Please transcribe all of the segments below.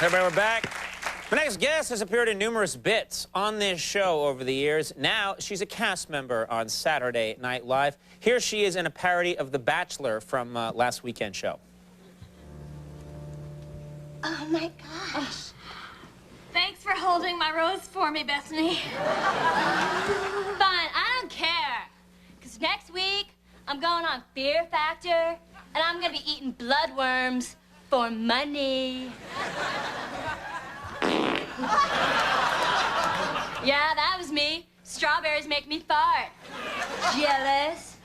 Everybody, we're back. My next guest has appeared in numerous bits on this show over the years. Now, she's a cast member on Saturday Night Live. Here she is in a parody of The Bachelor from last weekend's show. Oh, my gosh. Thanks for holding my rose for me, Bethany. Fine, I don't care. Because next week, I'm going on Fear Factor, and I'm going to be eating bloodworms for money. Yeah, that was me. Strawberries make me fart. Jealous?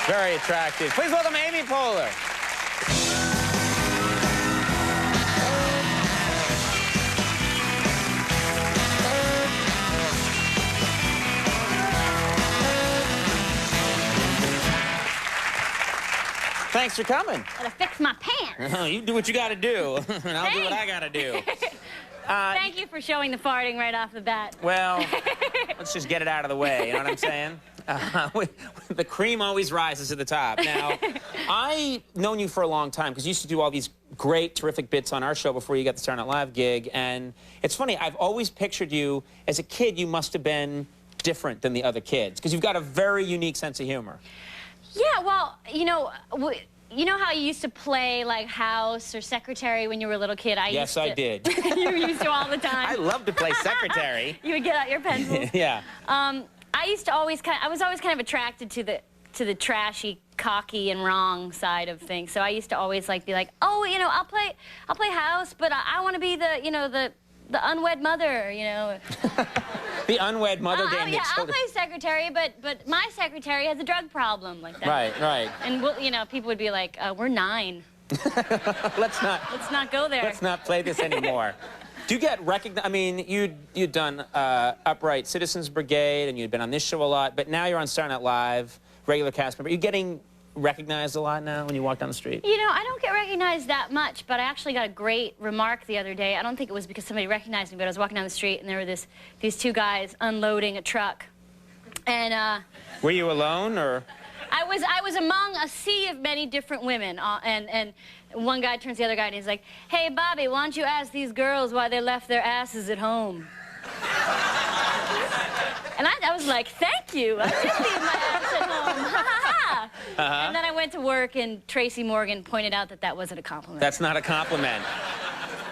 Very attractive. Please welcome Amy Poehler. Thanks for coming. Gotta fix my pants. You do what you gotta do, and I'll do what I gotta do. Thank you for showing the farting right off the bat. Well, let's just get it out of the way, you know what I'm saying? The cream always rises to the top. Now, I've known you for a long time, because you used to do all these great, terrific bits on our show before you got the Saturday Night Live gig, and it's funny, I've always pictured you, as a kid, you must have been different than the other kids, because you've got a very unique sense of humor. Yeah, well, you know how you used to play, like, house or secretary when you were a little kid? Yes, I did. You used to all the time. I love to play secretary. You would get out your pencils. Yeah. I used to always I was always kind of attracted to the trashy, cocky, and wrong side of things. So I used to always, like, be like, oh, you know, I'll play house, but I want to be the unwed mother, you know. The unwed mother game. Yeah, I'll play secretary, but my secretary has a drug problem, like that. Right, right. And you know, people would be like, we're 9. Let's not go there. Let's not play this anymore. Do you get recognized? I mean, you'd done Upright Citizens Brigade, and you'd been on this show a lot, but now you're on Saturday Night Live, regular cast member. Are you getting recognized a lot now when you walk down the street? You know, I don't get recognized that much, but I actually got a great remark the other day. I don't think it was because somebody recognized me, but I was walking down the street, and there were these two guys unloading a truck. And were you alone, or? I was among a sea of many different women, and one guy turns to the other guy and he's like, "Hey, Bobby, why don't you ask these girls why they left their asses at home?" And I was like, "Thank you, I did leave my ass at home." And then I went to work, and Tracy Morgan pointed out that that wasn't a compliment. That's not a compliment.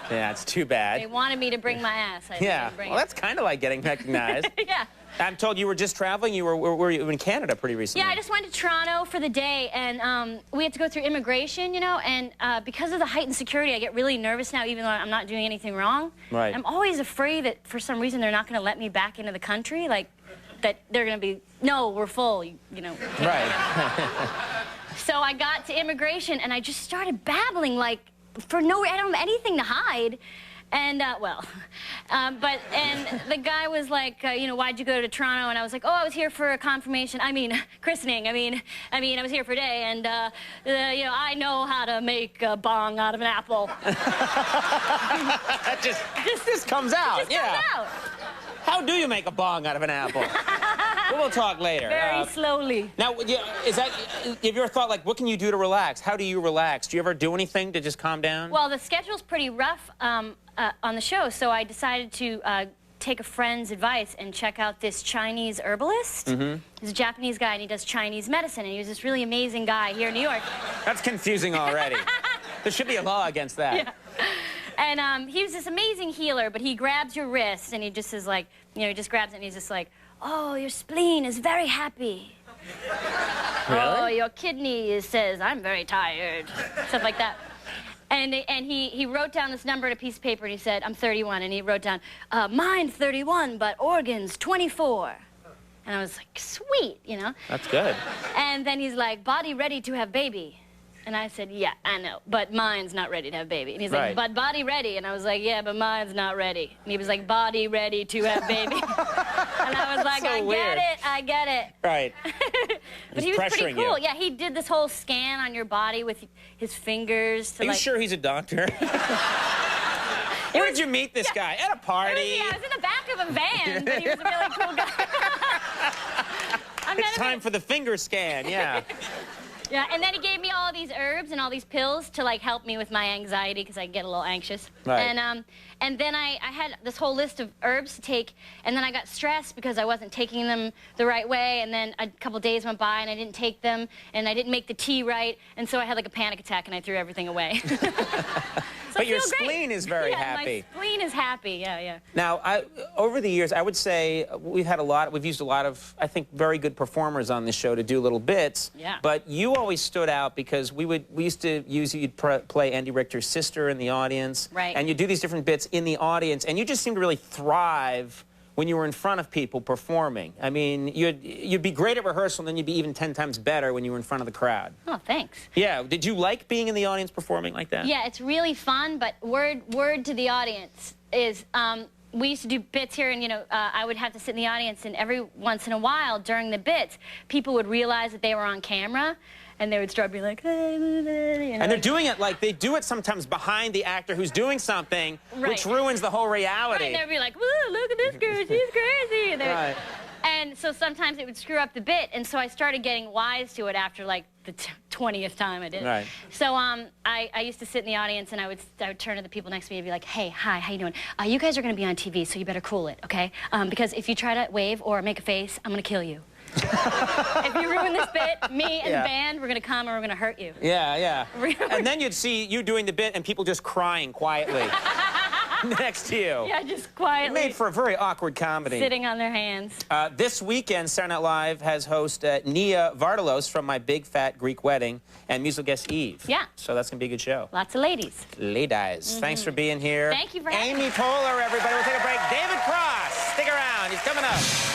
Yeah, it's too bad. They wanted me to bring my ass. I didn't bring well, it. that's kind of like getting recognized. Yeah. I'm told you were just traveling. You were you in Canada pretty recently? Yeah, I just went to Toronto for the day, and we had to go through immigration, you know, and because of the heightened security, I get really nervous now, even though I'm not doing anything wrong. Right. I'm always afraid that for some reason they're not going to let me back into the country, like that they're going to be, no, we're full, you know. Right. So I got to immigration, and I just started babbling, like, I don't have anything to hide. And, and the guy was like, you know, why'd you go to Toronto? And I was like, oh, I was here for a christening. I was here for a day, and, you know, I know how to make a bong out of an apple. This comes out, It just comes out. How do you make a bong out of an apple? We'll talk later. Very slowly. Now, have you ever thought, like, what can you do to relax? How do you relax? Do you ever do anything to just calm down? Well, the schedule's pretty rough on the show, so I decided to take a friend's advice and check out this Chinese herbalist. He's a Japanese guy, and he does Chinese medicine, and he was this really amazing guy here in New York. That's confusing already. There should be a law against that. Yeah. And he was this amazing healer, but he grabs your wrist, and he just is like, you know, he just grabs it, and he's just like, oh, your spleen is very happy. Really? Oh, your kidney says, I'm very tired. Stuff like that. And he wrote down this number on a piece of paper, and he said, I'm 31. And he wrote down, mind 31, but organs 24. And I was like, sweet, you know? That's good. And then he's like, body ready to have baby. And I said, yeah, I know, but mine's not ready to have baby. And he's like, but body ready. And I was like, yeah, but mine's not ready. And he was like, body ready to have baby. And I was like, so I get it. Right. But he was pretty cool. You. Yeah, he did this whole scan on your body with his fingers. To, Are you sure he's a doctor? Where did you meet this guy? At a party? I was in the back of a van, but he was a really cool guy. It's time for the finger scan, yeah. Yeah, and then he gave me all these herbs and all these pills to like help me with my anxiety because I get a little anxious. Right. And then I had this whole list of herbs to take, and then I got stressed because I wasn't taking them the right way, and then a couple days went by and I didn't take them, and I didn't make the tea right, and so I had like a panic attack and I threw everything away. So But your I feel great. spleen is very happy. My spleen is happy, yeah. Now, over the years, I would say we've used a lot of, I think, very good performers on this show to do little bits. Yeah. But you always stood out because we used to you'd play Andy Richter's sister in the audience. Right. And you'd do these different bits in the audience, and you just seemed to really thrive when you were in front of people performing. I mean, you'd be great at rehearsal, and then you'd be even 10 times better when you were in front of the crowd. Oh, thanks. Yeah. Did you like being in the audience performing like that? Yeah, it's really fun, but word to the audience is we used to do bits here, and, you know, I would have to sit in the audience, and every once in a while during the bits, people would realize that they were on camera, and they would start being like, hey, you know, and they're doing it like they do it sometimes behind the actor who's doing something, which ruins the whole reality. Right, they'd be like, woo, look at this girl, she's crazy. And, Right. and so sometimes it would screw up the bit, and so I started getting wise to it after like the 20th time I did it. Right. So I used to sit in the audience, and I would turn to the people next to me and be like, hey, hi, how you doing? You guys are going to be on TV, so you better cool it, okay? Because if you try to wave or make a face, I'm going to kill you. If you ruin this bit, me and the band, we're going to come and we're going to hurt you. Yeah. And then you'd see you doing the bit and people just crying quietly next to you. Yeah, just quietly. It made for a very awkward comedy. Sitting on their hands. This weekend, Saturday Night Live has host Nia Vardalos from My Big Fat Greek Wedding and musical guest Eve. Yeah. So that's going to be a good show. Lots of ladies. Ladies. Thanks for being here. Thank you for having me. Amy Poehler, everybody. We'll take a break. David Cross, stick around. He's coming up.